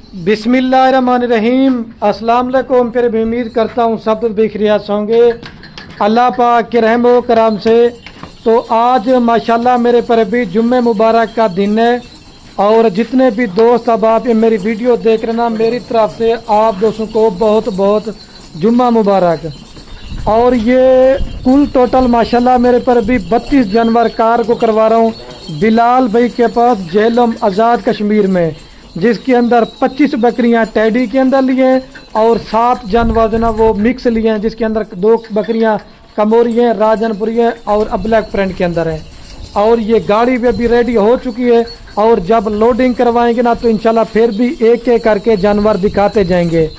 बिस्मिल्लाहिर्रहमानिर्रहीम। अस्सलाम वालेकुम। फिर भी उम्मीद करता हूँ सब बेखैरियत होंगे अल्लाह पाक के रहम व करम से। तो आज माशाल्लाह मेरे पर भी जुम्मे मुबारक का दिन है और जितने भी दोस्त अब आप ये मेरी वीडियो देख रहे ना, मेरी तरफ से आप दोस्तों को बहुत बहुत जुम्मा मुबारक। और ये कुल टोटल माशाल्लाह मेरे पर भी 32 जानवर कार को करवा रहा हूँ बिलाल भाई के पास झेलम आज़ाद कश्मीर में, जिसके अंदर 25 बकरियां टैडी के अंदर लिए हैं और 7 जानवर जो ना वो मिक्स लिए हैं, जिसके अंदर 2 बकरियां कमोरी हैं, राजनपुरी हैं और अब्लैक प्रिंट के अंदर हैं। और ये गाड़ी भी अभी रेडी हो चुकी है और जब लोडिंग करवाएंगे ना तो इंशाल्लाह फिर भी एक एक करके जानवर दिखाते जाएंगे।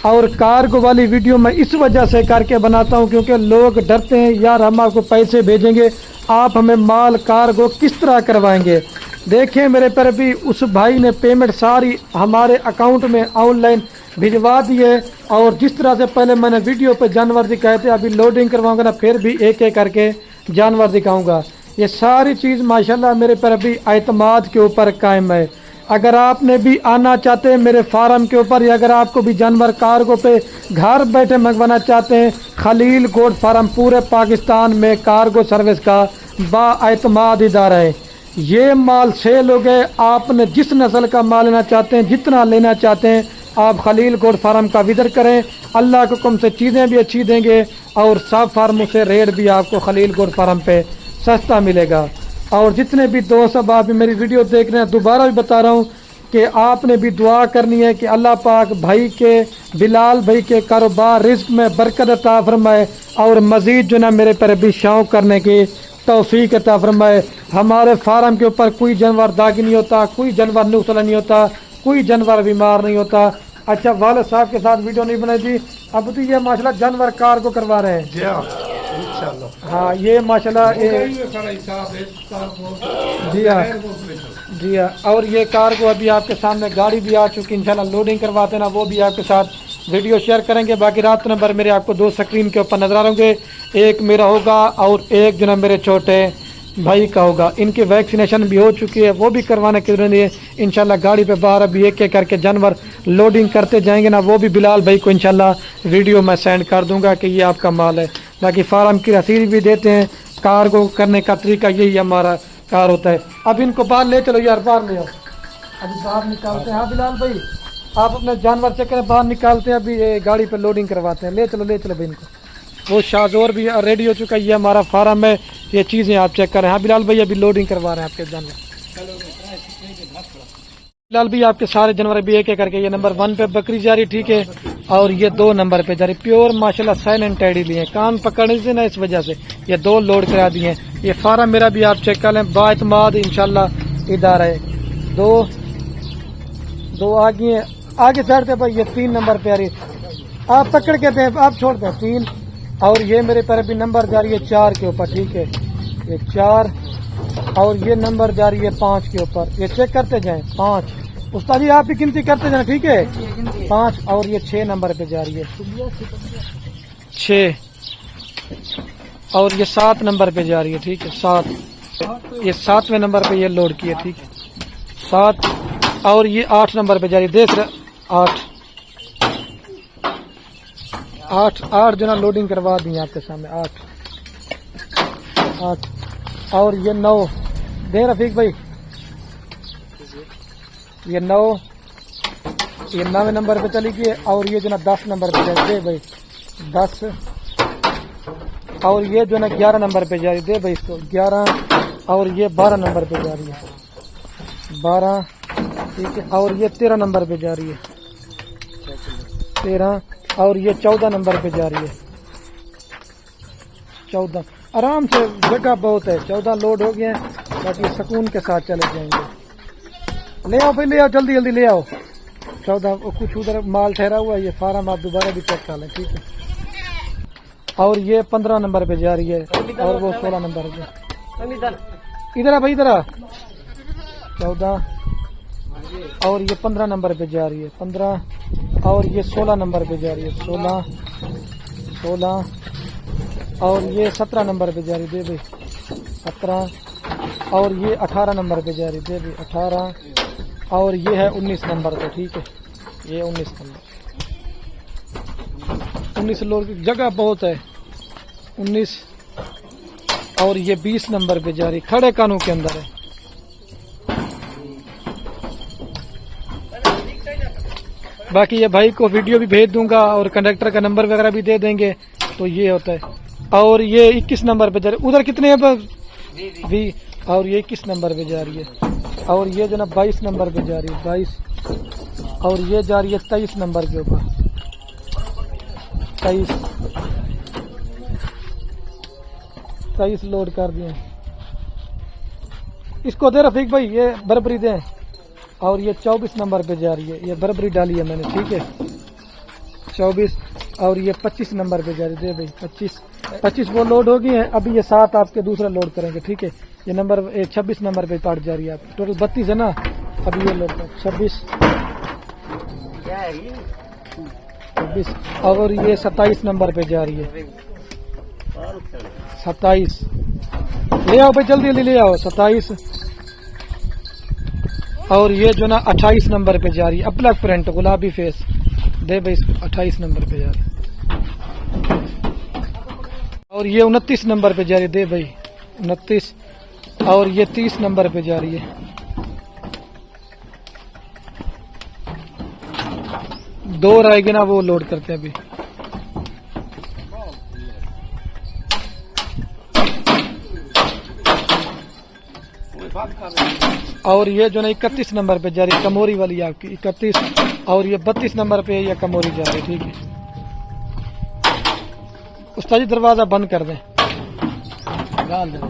और कार्गो वाली वीडियो मैं इस वजह से करके बनाता हूं क्योंकि लोग डरते हैं यार हम आपको पैसे भेजेंगे, आप हमें माल कार्गो किस तरह करवाएंगे। देखें मेरे पर भी उस भाई ने पेमेंट सारी हमारे अकाउंट में ऑनलाइन भिजवा दी है और जिस तरह से पहले मैंने वीडियो पे जानवर दिखाए थे अभी लोडिंग करवाऊंगा ना फिर भी एक एक करके जानवर दिखाऊंगा। ये सारी चीज़ माशाल्लाह मेरे पर भी एतमाद के ऊपर कायम है। अगर आपने भी आना चाहते हैं मेरे फार्म के ऊपर या अगर आपको भी जानवर कार्गो पे घर बैठे मंगवाना चाहते हैं, खलील गोट फार्म पूरे पाकिस्तान में कार्गो सर्विस का बाएतमाद इदारा है। ये माल सेल हो गए, आपने जिस नस्ल का माल लेना चाहते हैं, जितना लेना चाहते हैं आप खलील गोट फार्म का विजिट करें। अल्लाह के हुक्म से चीज़ें भी अच्छी देंगे और सब फार्मों से रेट भी आपको खलील गोट फार्म पे सस्ता मिलेगा। और जितने भी दोस्त अब आप मेरी वीडियो देख रहे हैं, दोबारा भी बता रहा हूँ कि आपने भी दुआ करनी है कि अल्लाह पाक भाई के बिलाल भाई के कारोबार रिस्क में बरकत अता फरमाए और मज़ीद जो ना मेरे पर भी शौक़ करने की तौफीक अता फरमाए। हमारे फार्म के ऊपर कोई जानवर दागी नहीं होता, कोई जानवर नुकसान नहीं होता, कोई जानवर बीमार नहीं होता। अच्छा वाले साहब के साथ वीडियो नहीं बनाई थी, अब तो ये माशाल्लाह जानवर कार को करवा रहे हैं। हाँ ये माशाल्लाह जी हाँ जी हाँ। और ये कार को अभी आपके सामने गाड़ी भी आ चुकी, इंशाल्लाह लोडिंग करवाते हैं ना वो भी आपके साथ वीडियो शेयर करेंगे। बाकी रात नंबर मेरे आपको 2 स्क्रीन के ऊपर नजर आ होंगे, एक मेरा होगा और एक जो ना मेरे छोटे भाई का होगा। इनकी वैक्सीनेशन भी हो चुकी है, वो भी करवाने की जरूरत है। इंशाल्लाह गाड़ी पे बाहर अभी एक एक करके जानवर लोडिंग करते जाएंगे ना, वो भी बिलाल भाई को इंशाल्लाह वीडियो मैं सेंड कर दूंगा कि ये आपका माल है। बाकी फार्म की रसीद भी देते हैं। कार्गो करने का तरीका यही हमारा कार होता है। अब इनको बाहर ले चलो यार, बाहर ले आओ, अभी बाहर निकालते हैं। हाँ बिलाल भाई आप अपने जानवर चेक करें, बाहर निकालते हैं, अभी ये गाड़ी पे लोडिंग करवाते हैं। ले चलो भाई इनको। वो शाहजोर भी रेडी हो चुका है, ये हमारा फार्म है, ये चीज़ें आप चेक करें। हाँ बिलाल भाई अभी लोडिंग करवा रहे हैं आपके जानवर। बिलाल भाई आपके सारे जानवर भी एक एक करके ये नंबर 1 पे बकरी जा रही, ठीक है, और ये 2 नंबर पे जा रही प्योर माशाल्लाह साइन एंड टैडी लिए, कान पकड़ने से ना इस वजह से ये 2 लोड करा दिए। ये फार्म मेरा भी आप चेक कर लें, बाएतमाद इंशाल्लाह इदारा है। 2 आगे चढ़ते भाई, ये 3 नंबर पे आ रही, आप पकड़ के दें, आप छोड़ दें 3। और ये मेरे पर भी नंबर जा रही है 4 के ऊपर, ठीक है, ये 4 और ये नंबर जा रही है 5 के ऊपर। ये चेक करते जाएं 5, उस्ताद जी आप ही गिनती करते जाएं, ठीक है 5। और ये 6 नंबर पे जा रही है 6 और ये 7 नंबर पे जा रही है, ठीक है 7। ये 7वें नंबर पे ये लोड की है, ठीक है 7। और ये 8 नंबर पे जा रही है, देख रहे 8 जो ना लोडिंग करवा दी है आपके सामने 8। और ये 9 दे रफीक भाई, ये 9 ये 9वें नंबर पे चली गई है। और ये जो ना 10 नंबर पे जा रही है भाई 10। और ये जो ना 11 नंबर पे जा रही दे भाई इसको 11। और ये 12 नंबर पे जा रही है 12, ठीक है। और ये 13 नंबर पे जा रही है 13। और ये 14 नंबर पे जा रही है 14। आराम से, जगह बहुत है, 14 लोड हो गए हैं, बाकी सुकून के साथ चले जाएंगे। ले आओ भाई, ले आओ, जल्दी जल्दी ले आओ। 14 कुछ उधर माल ठहरा हुआ है, ये फार्म आप दोबारा भी चेक कर लें, ठीक है। और ये 15 नंबर पे जा रही है और वो 16 नंबर पे। इधर आ भाई, इधर आ। 14 और ये 15 नंबर पे जा रही है 15। और ये 16 नंबर पे जा रही है 16। और ये 17 नंबर पे जा रही दे भाई 17। और ये 18 नंबर पे जा रही दे भाई 18। और ये है 19 नंबर पे, ठीक है ये 19 नंबर, 19 लोड की जगह बहुत है। 19 और ये 20 नंबर पे जा रही, खड़े कानों के अंदर है। बाकी ये भाई को वीडियो भी भेज दूंगा और कंडक्टर का नंबर वगैरह भी दे देंगे। तो ये होता है। और ये 21 नंबर पे जा रही, उधर कितने हैं भी, और ये 21 नंबर पे जा रही है। और ये जो ना 22 नंबर पे जा रही है, 22, और ये जा रही है 23 नंबर के ऊपर, 23 लोड कर दिए। इसको दे रफीक भाई, ये बराबरी दे। और ये 24 नंबर पे जा रही है, ये बराबरी डाली है मैंने, ठीक है 24। और ये 25 नंबर पे जा रही है, दे भाई 25 वो लोड होगी है। अभी ये 7 आपके दूसरा लोड करेंगे, ठीक है। ये नंबर 26 नंबर पे पार्ट जा रही है, आप टोटल 32 है ना। अभी ये लोड 26 और ये 27 नंबर पे जा रही है, 27 ले आओ भाई, जल्दी ले आओ 27। और ये जो ना 28 नंबर पे जा रही है, अपना प्रिंट गुलाबी फेस, दे भाई 28 नंबर पे जा रही है। और ये 29 नंबर पे जा रही है, दे भाई 29। और ये 30 नंबर पे जा रही है। दो रहेगी ना, वो लोड करते हैं अभी। और ये जो ना 31 नंबर पे जा रही है, कमोरी वाली आपकी 31। और ये 32 नंबर पे ये कमोरी जा रही है, ठीक है। उस्ताद जी दरवाजा बंद कर दें, डाल दें।